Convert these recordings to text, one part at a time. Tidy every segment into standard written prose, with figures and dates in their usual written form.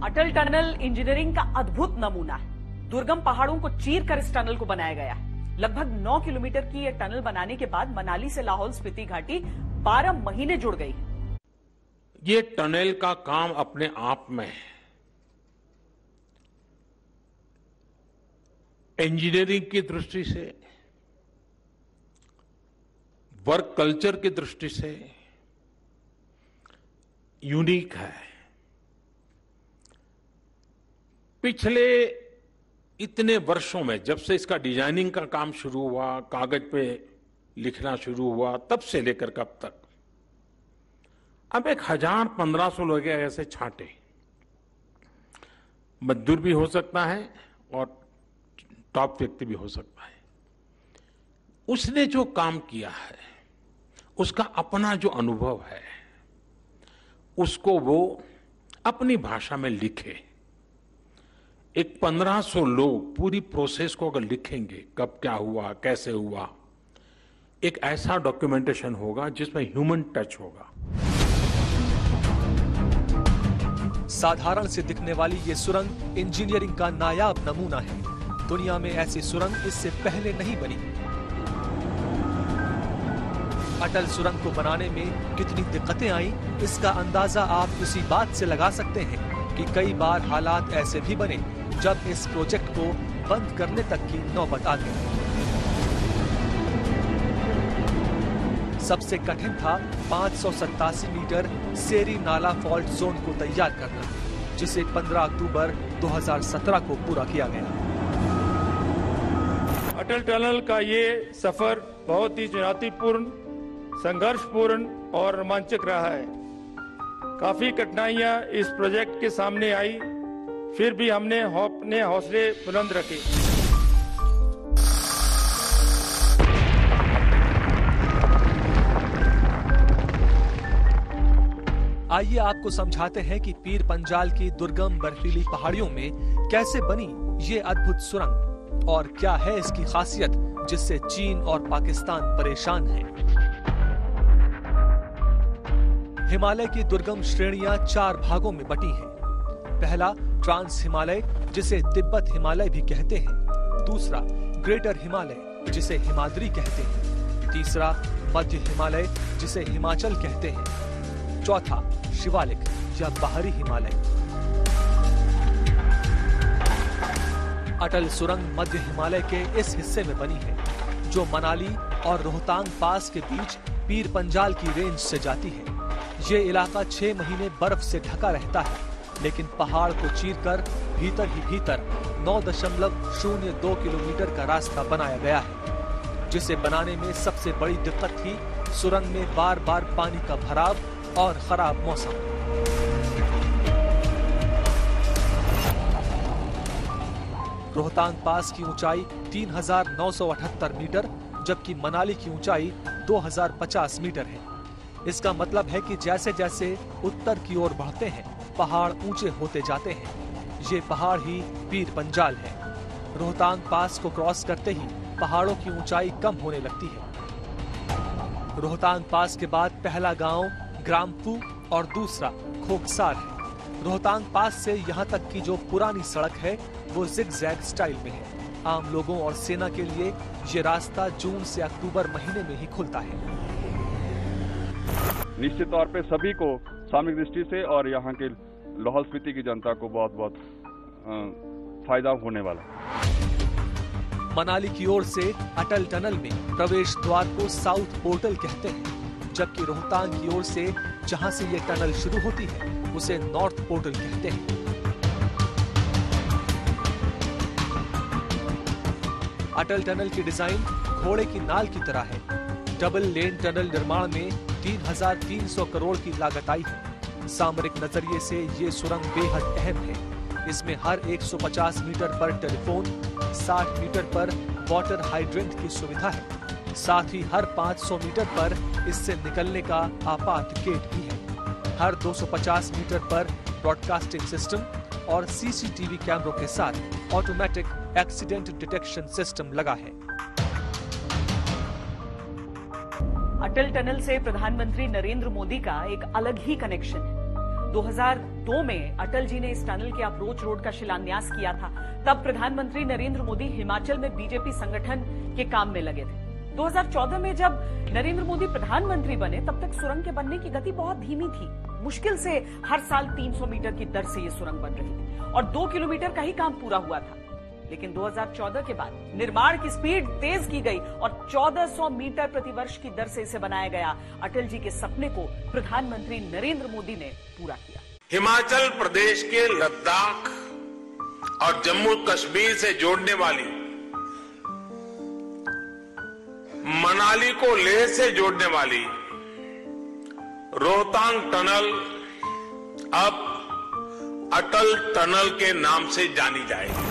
अटल tunnel engineering का अद्भुत नमूना है। दुर्गम पहाड़ों को चीर कर इस टनल को बनाया गया है। लगभग 9 किलोमीटर की यह टनल बनाने के बाद मनाली से लाहौल स्पीति घाटी 12 महीने जुड़ गई है। ये टनल का काम अपने आप में इंजीनियरिंग की दृष्टि से, वर्क कल्चर की दृष्टि से यूनिक है। पिछले इतने वर्षों में, जब से इसका डिजाइनिंग का काम शुरू हुआ, कागज पे लिखना शुरू हुआ, तब से लेकर कब तक, अब 1000-1500 लोग ऐसे छांटे। मजदूर भी हो सकता है और टॉप व्यक्ति भी हो सकता है। उसने जो काम किया है, उसका अपना जो अनुभव है, उसको वो अपनी भाषा में लिखे। एक 1500 लोग पूरी प्रोसेस को अगर लिखेंगे, कब क्या हुआ, कैसे हुआ, एक ऐसा डॉक्यूमेंटेशन होगा जिसमें ह्यूमन टच होगा। साधारण से दिखने वाली ये सुरंग इंजीनियरिंग का नायाब नमूना है। दुनिया में ऐसी सुरंग इससे पहले नहीं बनी। अटल सुरंग को बनाने में कितनी दिक्कतें आई, इसका अंदाजा आप इसी बात से लगा सकते हैं कि कई बार हालात ऐसे भी बने जब इस प्रोजेक्ट को बंद करने तक की नौबत आ गई। सबसे कठिन था 587 मीटर सेरी नाला फॉल्ट जोन को तैयार करना, जिसे 15 अक्टूबर 2017 को पूरा किया गया। अटल टनल का ये सफर बहुत ही चुनौतीपूर्ण, संघर्षपूर्ण और रोमांचक रहा है। काफी कठिनाइयां इस प्रोजेक्ट के सामने आई, फिर भी हमने अपने हौसले बुलंद रखे। आइए आपको समझाते हैं कि पीर पंजाल की दुर्गम बर्फीली पहाड़ियों में कैसे बनी ये अद्भुत सुरंग और क्या है इसकी खासियत जिससे चीन और पाकिस्तान परेशान हैं। हिमालय की दुर्गम श्रेणियां 4 भागों में बटी हैं। पहला ट्रांस हिमालय, जिसे तिब्बत हिमालय भी कहते हैं। दूसरा ग्रेटर हिमालय, जिसे हिमाद्री कहते हैं। तीसरा मध्य हिमालय, जिसे हिमाचल कहते हैं। चौथा शिवालिक या बाहरी हिमालय। अटल सुरंग मध्य हिमालय के इस हिस्से में बनी है, जो मनाली और रोहतांग पास के बीच पीर पंजाल की रेंज से जाती है। ये इलाका 6 महीने बर्फ से ढका रहता है, लेकिन पहाड़ को चीरकर भीतर ही भीतर 9.02 किलोमीटर का रास्ता बनाया गया है, जिसे बनाने में सबसे बड़ी दिक्कत थी सुरंग में बार बार पानी का भराव और खराब मौसम। रोहतांग पास की ऊंचाई 3978 मीटर, जबकि मनाली की ऊंचाई 2050 मीटर है। इसका मतलब है कि जैसे जैसे उत्तर की ओर बढ़ते हैं, पहाड़ ऊंचे होते जाते हैं। ये पहाड़ ही पीर पंजाल है। रोहतांग पास को क्रॉस करते ही पहाड़ों की ऊंचाई कम होने लगती है। रोहतांग पास के बाद पहला गांव ग्रामपू और दूसरा खोकसार है। रोहतांग पास से यहाँ तक की जो पुरानी सड़क है वो जिग-जैग स्टाइल में है। आम लोगों और सेना के लिए ये रास्ता जून से अक्टूबर महीने में ही खुलता है। निश्चित तौर पे सभी को सामरिक दृष्टि से और यहाँ के लाहौल स्पीति की जनता को बहुत बहुत फायदा होने वाला। मनाली की ओर से अटल टनल में प्रवेश द्वार को साउथ पोर्टल कहते हैं, जबकि रोहतांग की ओर से जहां से ये टनल शुरू होती है उसे नॉर्थ पोर्टल कहते हैं। अटल टनल की डिजाइन घोड़े की नाल की तरह है। डबल लेन टनल निर्माण में 3300 करोड़ की लागत आई है। सामरिक नजरिए से ये सुरंग बेहद अहम है। इसमें हर 150 मीटर पर टेलीफोन, 60 मीटर पर वाटर हाइड्रेंट की सुविधा है। साथ ही हर 500 मीटर पर इससे निकलने का आपात गेट भी है। हर 250 मीटर पर ब्रॉडकास्टिंग सिस्टम और सीसीटीवी कैमरों के साथ ऑटोमेटिक एक्सीडेंट डिटेक्शन सिस्टम लगा है। अटल टनल से प्रधानमंत्री नरेंद्र मोदी का एक अलग ही कनेक्शन है। 2002 में अटल जी ने इस टनल के अप्रोच रोड का शिलान्यास किया था। तब प्रधानमंत्री नरेंद्र मोदी हिमाचल में बीजेपी संगठन के काम में लगे थे। 2014 में जब नरेंद्र मोदी प्रधानमंत्री बने तब तक सुरंग के बनने की गति बहुत धीमी थी। मुश्किल से हर साल 300 मीटर की दर से ये सुरंग बन रही थी और 2 किलोमीटर का ही काम पूरा हुआ था। लेकिन 2014 के बाद निर्माण की स्पीड तेज की गई और 1400 मीटर प्रतिवर्ष की दर से इसे बनाया गया। अटल जी के सपने को प्रधानमंत्री नरेंद्र मोदी ने पूरा किया। हिमाचल प्रदेश के लद्दाख और जम्मू कश्मीर से जोड़ने वाली, मनाली को लेह से जोड़ने वाली रोहतांग टनल अब अटल टनल के नाम से जानी जाएगी।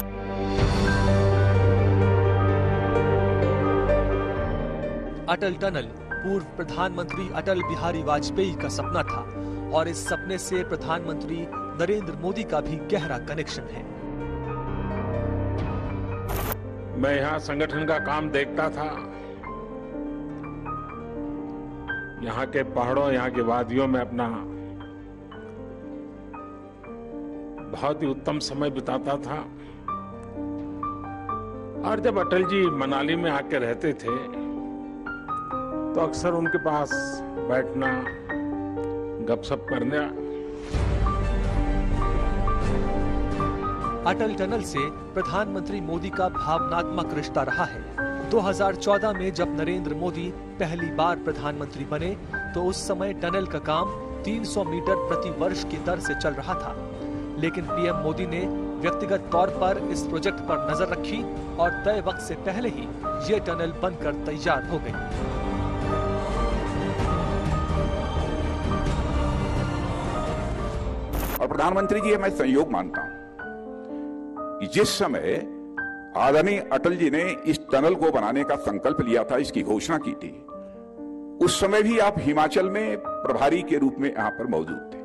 अटल टनल पूर्व प्रधानमंत्री अटल बिहारी वाजपेयी का सपना था और इस सपने से प्रधानमंत्री नरेंद्र मोदी का भी गहरा कनेक्शन है। मैं यहाँ संगठन का काम देखता था। यहाँ के पहाड़ों, यहाँ की वादियों में अपना बहुत ही उत्तम समय बिताता था। और जब अटल जी मनाली में आके रहते थे तो अक्सर उनके पास बैठना, गपशप करना। अटल टनल से प्रधानमंत्री मोदी का भावनात्मक रिश्ता रहा है। 2014 में जब नरेंद्र मोदी पहली बार प्रधानमंत्री बने तो उस समय टनल का काम 300 मीटर प्रति वर्ष की दर से चल रहा था। लेकिन पीएम मोदी ने व्यक्तिगत तौर पर इस प्रोजेक्ट पर नजर रखी और तय वक्त से पहले ही ये टनल बनकर तैयार हो गई। और प्रधानमंत्री जी मैं संयोग मानता हूं कि जिस समय आदरणीय अटल जी ने इस टनल को बनाने का संकल्प लिया था, इसकी घोषणा की थी, उस समय भी आप हिमाचल में प्रभारी के रूप में यहां पर मौजूद थे।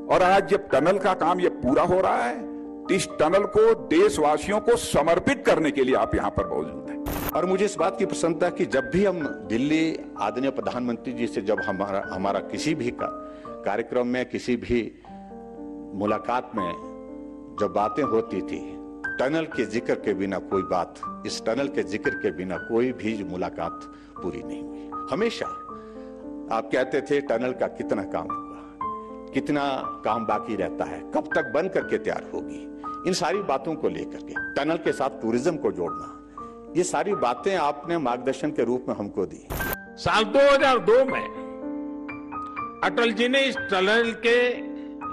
और आज जब टनल का काम ये पूरा हो रहा है तो इस टनल को देशवासियों को समर्पित करने के लिए आप यहां पर मौजूद हैं। और मुझे इस बात की प्रसन्नता कि जब भी हम दिल्ली आदरणीय प्रधानमंत्री जी से जब हमारा किसी भी कार्यक्रम में, किसी भी मुलाकात में जब बातें होती थी, टनल के जिक्र के बिना कोई बात, इस टनल के जिक्र के बिना कोई भी मुलाकात पूरी नहीं हुई। हमेशा आप कहते थे टनल का कितना काम हुआ, कितना काम बाकी रहता है, कब तक बन करके तैयार होगी। इन सारी बातों को लेकर के टनल के साथ टूरिज्म को जोड़ना, ये सारी बातें आपने मार्गदर्शन के रूप में हमको दी। साल 2002 में अटल जी ने इस टनल के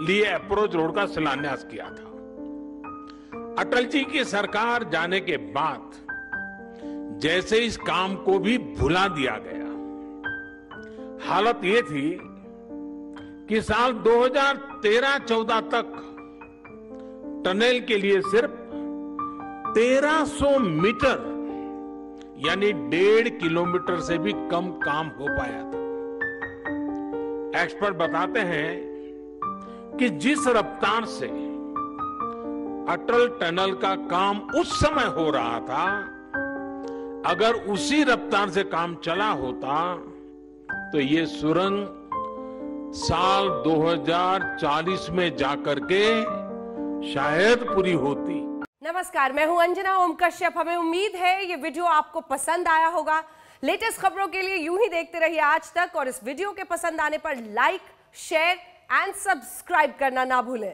लिए अप्रोच रोड का शिलान्यास किया था। अटल जी की सरकार जाने के बाद जैसे इस काम को भी भुला दिया गया। हालत ये थी कि साल 2013-14 तक टनल के लिए सिर्फ 1300 मीटर यानी 1.5 किलोमीटर से भी कम काम हो पाया था। एक्सपर्ट बताते हैं कि जिस रफ्तार से अटल टनल का काम उस समय हो रहा था, अगर उसी रफ्तार से काम चला होता तो ये सुरंग साल 2040 में जाकर के शायद पूरी होती। नमस्कार, मैं हूं अंजना ओम कश्यप। हमें उम्मीद है ये वीडियो आपको पसंद आया होगा। लेटेस्ट खबरों के लिए यूं ही देखते रहिए आज तक और इस वीडियो के पसंद आने पर लाइक, शेयर एंड सब्सक्राइब करना ना भूलें।